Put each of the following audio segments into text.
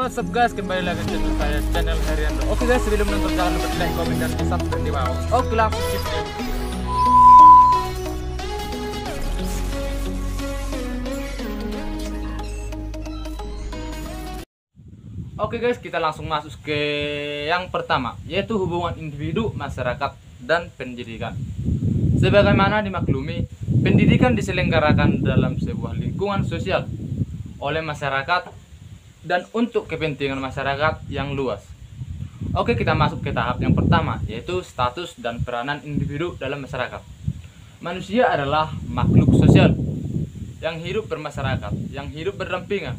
what's up guys, kembali lagi di channel saya, channel Heriando. Oke guys, sebelum nonton jangan lupa like, komen, dan subscribe di bawah. Oke, langsung skip ya. Oke guys, kita langsung masuk ke yang pertama, yaitu hubungan individu, masyarakat, dan pendidikan. Sebagaimana dimaklumi, pendidikan diselenggarakan dalam sebuah lingkungan sosial oleh masyarakat dan untuk kepentingan masyarakat yang luas. Oke, kita masuk ke tahap yang pertama, yaitu status dan peranan individu dalam masyarakat. Manusia adalah makhluk sosial yang hidup bermasyarakat, yang hidup berdampingan.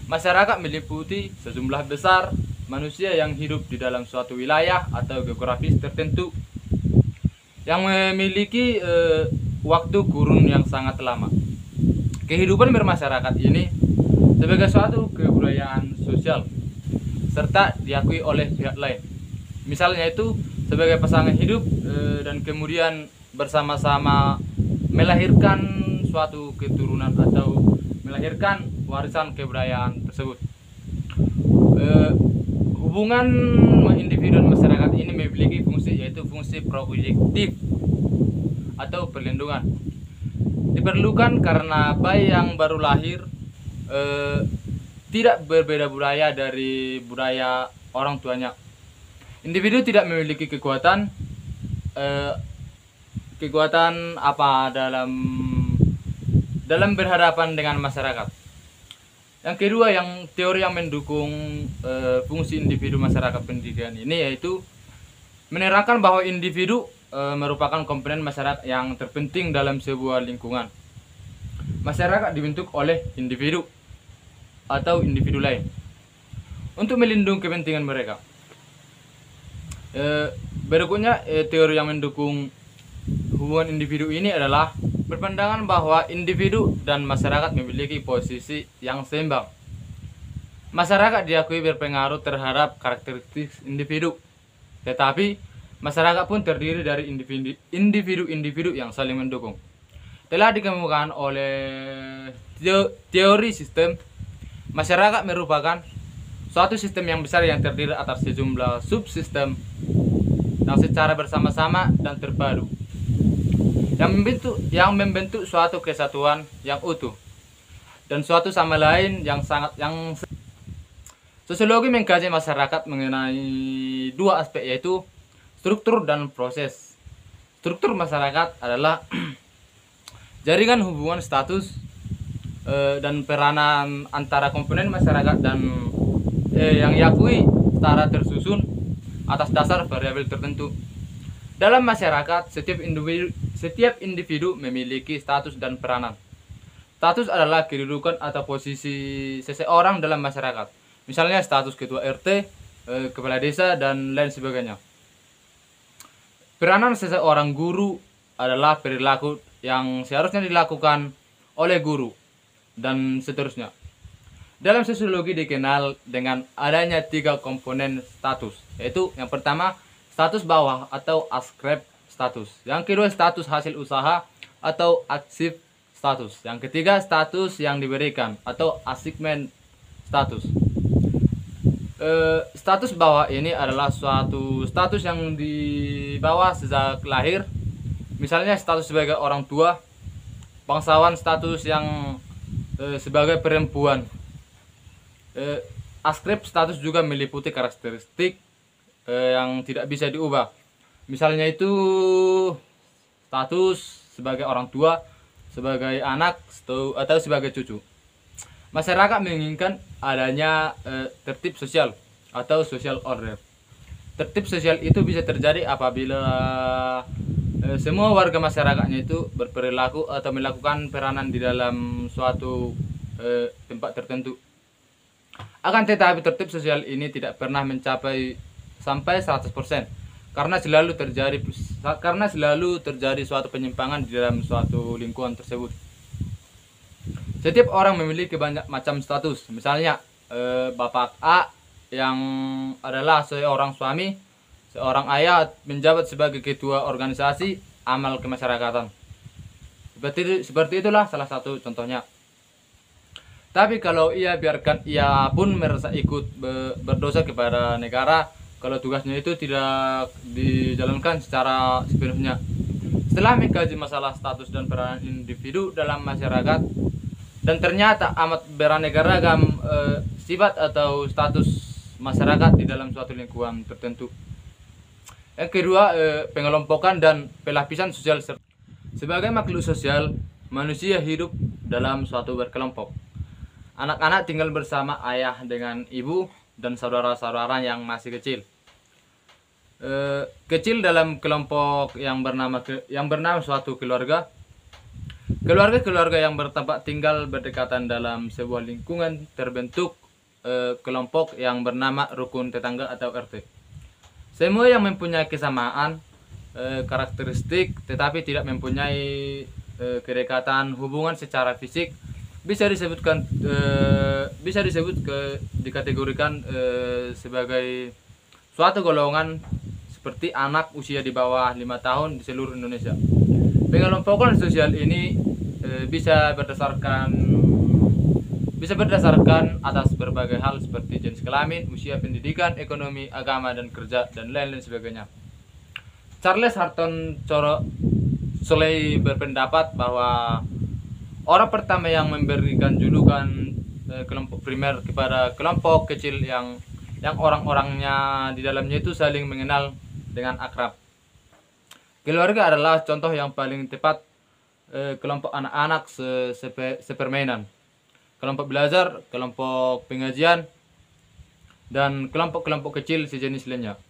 Masyarakat meliputi sejumlah besar manusia yang hidup di dalam suatu wilayah atau geografis tertentu yang memiliki waktu kurun yang sangat lama. Kehidupan bermasyarakat ini sebagai suatu kebudayaan sosial serta diakui oleh pihak lain. Misalnya itu sebagai pasangan hidup dan kemudian bersama-sama melahirkan suatu keturunan atau melahirkan warisan kebudayaan tersebut. Hubungan individu dan masyarakat ini memiliki fungsi, yaitu fungsi protektif atau perlindungan. Diperlukan karena bayi yang baru lahir tidak berbeda budaya dari budaya orang tuanya. Individu tidak memiliki kekuatan dalam berhadapan dengan masyarakat. Yang kedua, yang teori yang mendukung fungsi individu masyarakat pendidikan ini, yaitu menerangkan bahwa individu merupakan komponen masyarakat yang terpenting dalam sebuah lingkungan. Masyarakat dibentuk oleh individu atau individu lain untuk melindungi kepentingan mereka. Berikutnya, teori yang mendukung hubungan individu ini adalah berpandangan bahwa individu dan masyarakat memiliki posisi yang seimbang. Masyarakat diakui berpengaruh terhadap karakteristik individu, tetapi masyarakat pun terdiri dari individu-individu yang saling mendukung. Telah dikemukakan oleh teori sistem, masyarakat merupakan suatu sistem yang besar yang terdiri atas sejumlah subsistem yang secara bersama-sama dan terpadu yang membentuk suatu kesatuan yang utuh dan suatu sama lain yang sosiologi mengkaji masyarakat mengenai dua aspek, yaitu struktur dan proses. Struktur masyarakat adalah jaringan hubungan status dan peranan antara komponen masyarakat dan yang diakui secara tersusun atas dasar variabel tertentu. Dalam masyarakat, setiap individu memiliki status dan peranan. Status adalah kedudukan atau posisi seseorang dalam masyarakat. Misalnya status ketua RT, kepala desa, dan lain sebagainya. Peranan seseorang guru adalah perilaku yang seharusnya dilakukan oleh guru, dan seterusnya. Dalam sosiologi dikenal dengan adanya 3 komponen status, yaitu yang pertama, status bawah atau askrip status. Yang kedua, status hasil usaha atau achieve status. Yang ketiga, status yang diberikan atau achievement status. Status bawah ini adalah suatu status yang dibawa sejak lahir. Misalnya status sebagai orang tua, bangsawan, status yang sebagai perempuan. Askrip status juga meliputi karakteristik yang tidak bisa diubah. Misalnya itu status sebagai orang tua, sebagai anak, atau sebagai cucu. Masyarakat menginginkan adanya tertib sosial atau social order. Tertib sosial itu bisa terjadi apabila semua warga masyarakatnya itu berperilaku atau melakukan peranan di dalam suatu tempat tertentu. Akan tetapi tertib sosial ini tidak pernah mencapai sampai 100%, karena selalu terjadi suatu penyimpangan di dalam suatu lingkungan tersebut. Setiap orang memiliki banyak macam status. Misalnya Bapak A yang adalah seorang suami, seorang ayah, menjabat sebagai ketua organisasi amal kemasyarakatan. Seperti itulah salah satu contohnya. Tapi kalau ia biarkan, ia pun merasa ikut berdosa kepada negara kalau tugasnya itu tidak dijalankan secara sepenuhnya. Setelah mengkaji masalah status dan peranan individu dalam masyarakat, dan ternyata amat beraneka ragam sifat atau status masyarakat di dalam suatu lingkungan tertentu. Yang kedua, pengelompokan dan pelapisan sosial. Sebagai makhluk sosial, manusia hidup dalam suatu berkelompok. Anak-anak tinggal bersama ayah dengan ibu dan saudara-saudara yang masih kecil. Kecil dalam kelompok yang bernama suatu keluarga. Keluarga-keluarga yang bertempat tinggal berdekatan dalam sebuah lingkungan terbentuk kelompok yang bernama rukun tetangga atau RT. Semua yang mempunyai kesamaan karakteristik tetapi tidak mempunyai kedekatan hubungan secara fisik dikategorikan sebagai suatu golongan seperti anak usia di bawah 5 tahun di seluruh Indonesia. Pengelompokan sosial ini bisa berdasarkan atas berbagai hal seperti jenis kelamin, usia, pendidikan, ekonomi, agama, dan kerja, dan lain-lain sebagainya. Charles Harton Soley berpendapat bahwa orang pertama yang memberikan julukan kelompok primer kepada kelompok kecil yang orang-orangnya di dalamnya itu saling mengenal dengan akrab. Keluarga adalah contoh yang paling tepat kelompok anak-anak sepermainan, kelompok belajar, kelompok pengajian, dan kelompok-kelompok kecil sejenis lainnya.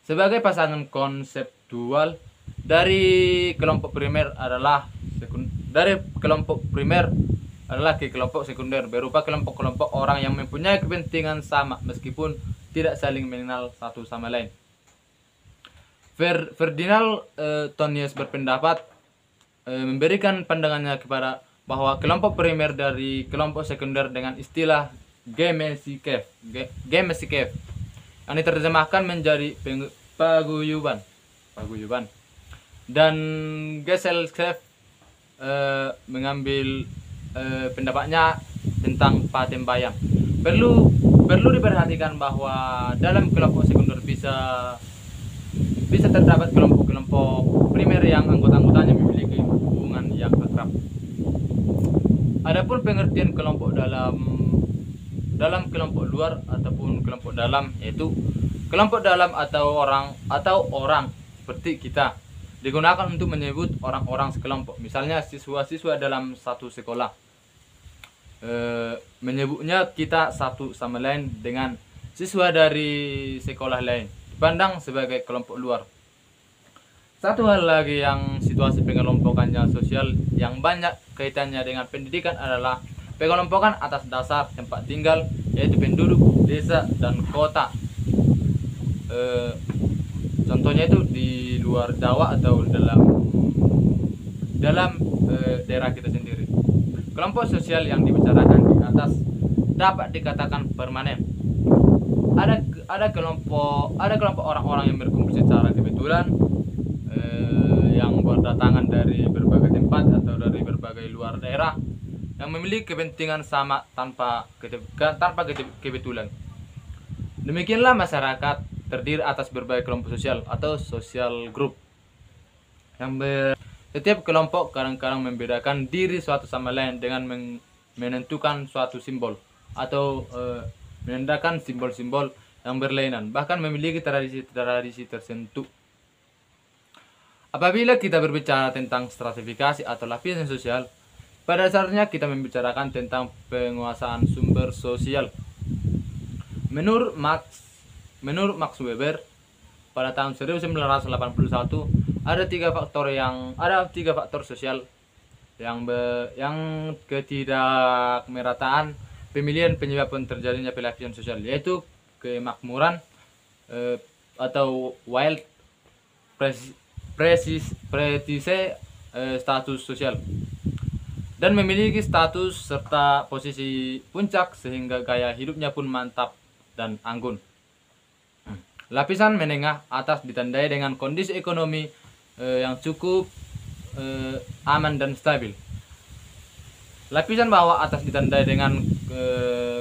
Sebagai pasangan konseptual dari kelompok primer ke kelompok sekunder berupa kelompok-kelompok orang yang mempunyai kepentingan sama meskipun tidak saling mengenal satu sama lain. Ferdinand Tonies berpendapat memberikan pandangannya kepada bahwa kelompok primer dari kelompok sekunder dengan istilah Gemeenschaft yang diterjemahkan menjadi paguyuban, dan Gesellschaft mengambil pendapatnya tentang patembayang. Perlu diperhatikan bahwa dalam kelompok sekunder bisa terdapat kelompok-kelompok primer yang anggota-anggotanya memiliki hubungan yang akrab. Adapun pengertian kelompok dalam kelompok luar ataupun kelompok dalam, yaitu kelompok dalam atau orang seperti kita digunakan untuk menyebut orang-orang sekelompok. Misalnya siswa-siswa dalam satu sekolah menyebutnya kita satu sama lain dengan siswa dari sekolah lain, dipandang sebagai kelompok luar. Satu hal lagi yang situasi pengelompokannya sosial yang banyak kaitannya dengan pendidikan adalah pengelompokan atas dasar tempat tinggal, yaitu penduduk desa dan kota. Contohnya itu di luar Jawa atau dalam daerah kita sendiri. Kelompok sosial yang dibicarakan di atas dapat dikatakan permanen. Ada kelompok orang-orang yang berkumpul secara kebetulan, yang berdatangan dari berbagai tempat atau dari berbagai luar daerah, yang memiliki kepentingan sama tanpa kebetulan. Demikianlah masyarakat terdiri atas berbagai kelompok sosial atau social group. Setiap kelompok kadang-kadang membedakan diri suatu sama lain dengan menentukan suatu simbol atau menandakan simbol-simbol yang berlainan, bahkan memiliki tradisi tertentu. Apabila kita berbicara tentang stratifikasi atau lapisan sosial, pada dasarnya kita membicarakan tentang penguasaan sumber sosial. Menurut Max Weber pada tahun 1981, ada tiga faktor sosial yang ketidakmerataan pemilihan penyebab terjadinya pelapisan sosial, yaitu kemakmuran atau wild status sosial, dan memiliki status serta posisi puncak sehingga gaya hidupnya pun mantap dan anggun. Lapisan menengah atas ditandai dengan kondisi ekonomi yang cukup aman dan stabil. Lapisan bawah atas ditandai dengan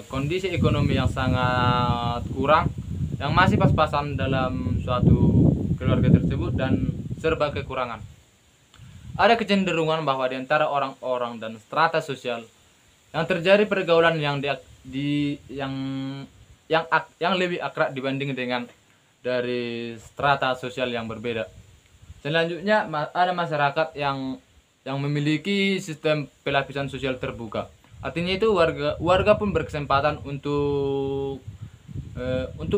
kondisi ekonomi yang sangat kurang, yang masih pas-pasan dalam suatu keluarga tersebut dan serba kekurangan. Ada kecenderungan bahwa di antara orang-orang dan strata sosial yang terjadi pergaulan yang yang lebih akrab dibanding dengan dari strata sosial yang berbeda. Selanjutnya ada masyarakat yang memiliki sistem pelapisan sosial terbuka. Artinya itu warga pun berkesempatan untuk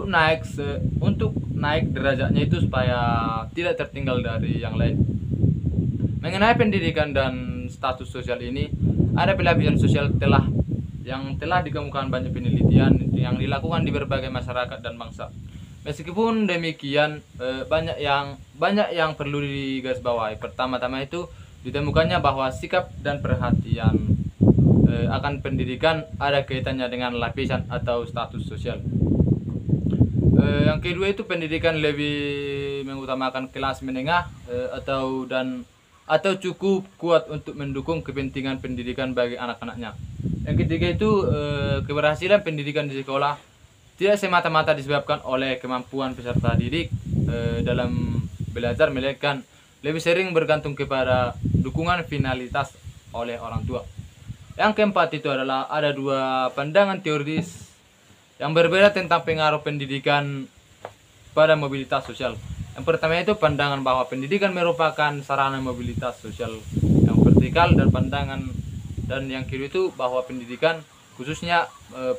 naik derajatnya itu supaya tidak tertinggal dari yang lain. Mengenai pendidikan dan status sosial ini, ada pelapisan sosial yang telah dikemukakan banyak penelitian yang dilakukan di berbagai masyarakat dan bangsa. Meskipun demikian, banyak yang perlu digarisbawahi. Pertama-tama itu ditemukannya bahwa sikap dan perhatian akan pendidikan ada kaitannya dengan lapisan atau status sosial. Yang kedua itu pendidikan lebih mengutamakan kelas menengah atau cukup kuat untuk mendukung kepentingan pendidikan bagi anak-anaknya. Yang ketiga itu keberhasilan pendidikan di sekolah tidak semata-mata disebabkan oleh kemampuan peserta didik dalam belajar, melainkan lebih sering bergantung kepada dukungan finalitas oleh orang tua. Yang keempat itu adalah ada dua pandangan teoris yang berbeda tentang pengaruh pendidikan pada mobilitas sosial. Yang pertama itu pandangan bahwa pendidikan merupakan sarana mobilitas sosial yang vertikal, dan yang kedua itu bahwa pendidikan khususnya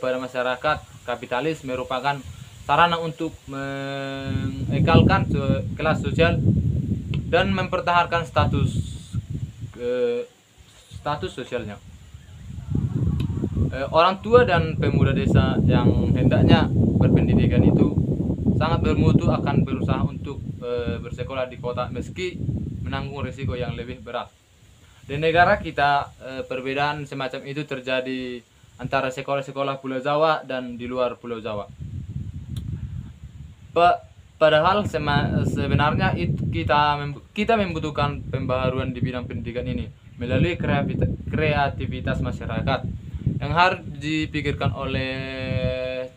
pada masyarakat kapitalis merupakan sarana untuk mengekalkan kelas sosial dan mempertahankan status sosialnya. Orang tua dan pemuda desa yang hendaknya berpendidikan itu sangat bermutu akan berusaha untuk bersekolah di kota meski menanggung risiko yang lebih berat. Di negara kita perbedaan semacam itu terjadi antara sekolah-sekolah Pulau Jawa dan di luar Pulau Jawa. Padahal sebenarnya kita membutuhkan pembaharuan di bidang pendidikan ini melalui kreativitas masyarakat yang harus dipikirkan oleh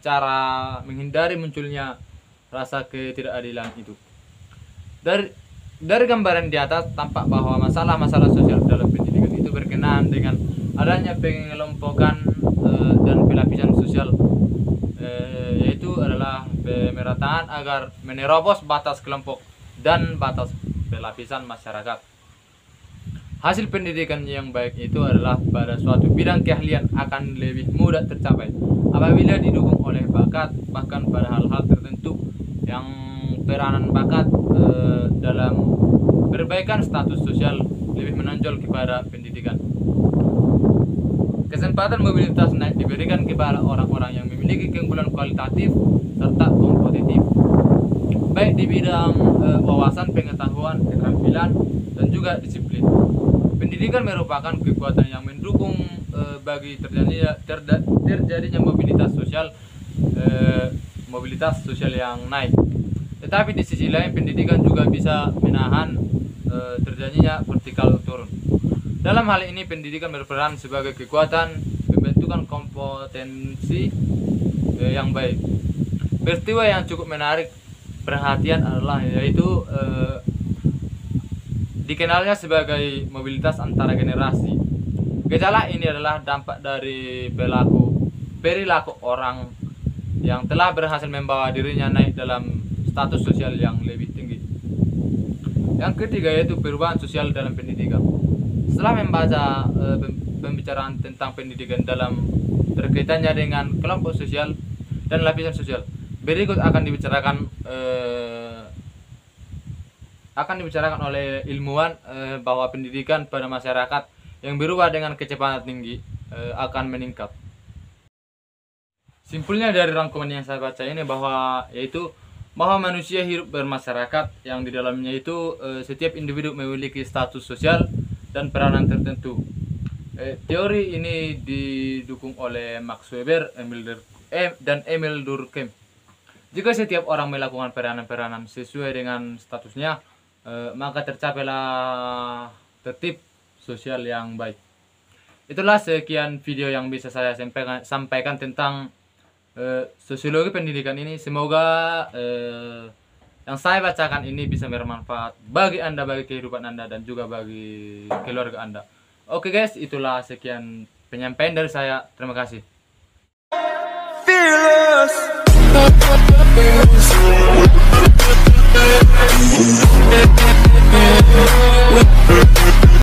cara menghindari munculnya rasa ketidakadilan itu. Dari gambaran di atas tampak bahwa masalah-masalah sosial dalam pendidikan itu berkenaan dengan adanya pengelompokan dan pelapisan sosial, yaitu adalah pemerataan agar menerobos batas kelompok dan batas pelapisan masyarakat. Hasil pendidikan yang baik itu adalah pada suatu bidang keahlian akan lebih mudah tercapai apabila didukung oleh bakat, bahkan pada hal-hal tertentu yang peranan bakat dalam perbaikan status sosial lebih menonjol kepada pendidikan. Kesempatan mobilitas naik diberikan kepada orang-orang yang memiliki keunggulan kualitatif serta kompetitif, baik di bidang wawasan, pengetahuan, keterampilan, dan juga disiplin. Pendidikan merupakan kekuatan yang mendukung bagi terjadinya mobilitas sosial yang naik. Tetapi di sisi lain pendidikan juga bisa menahan terjadinya vertikal turun. Dalam hal ini pendidikan berperan sebagai kekuatan pembentukan kompetensi yang baik. Peristiwa yang cukup menarik perhatian adalah yaitu dikenalnya sebagai mobilitas antara generasi. Gejala ini adalah dampak dari perilaku orang yang telah berhasil membawa dirinya naik dalam status sosial yang lebih tinggi. Yang ketiga yaitu perubahan sosial dalam pendidikan. Setelah membaca pembicaraan tentang pendidikan dalam berkaitannya dengan kelompok sosial dan lapisan sosial, berikut akan dibicarakan oleh ilmuwan bahwa pendidikan pada masyarakat yang berubah dengan kecepatan tinggi akan meningkat. Simpulnya dari rangkuman yang saya baca ini bahwa manusia hidup bermasyarakat yang di dalamnya itu setiap individu memiliki status sosial dan peranan tertentu. Teori ini didukung oleh Max Weber dan Emil Durkheim. Jika setiap orang melakukan peranan-peranan sesuai dengan statusnya, maka tercapailah tertib sosial yang baik. Itulah sekian video yang bisa saya sampaikan tentang sosiologi pendidikan ini. Semoga yang saya bacakan ini bisa bermanfaat bagi Anda, bagi kehidupan Anda, dan juga bagi keluarga Anda. Oke guys, itulah sekian penyampaian dari saya. Terima kasih. Fearless.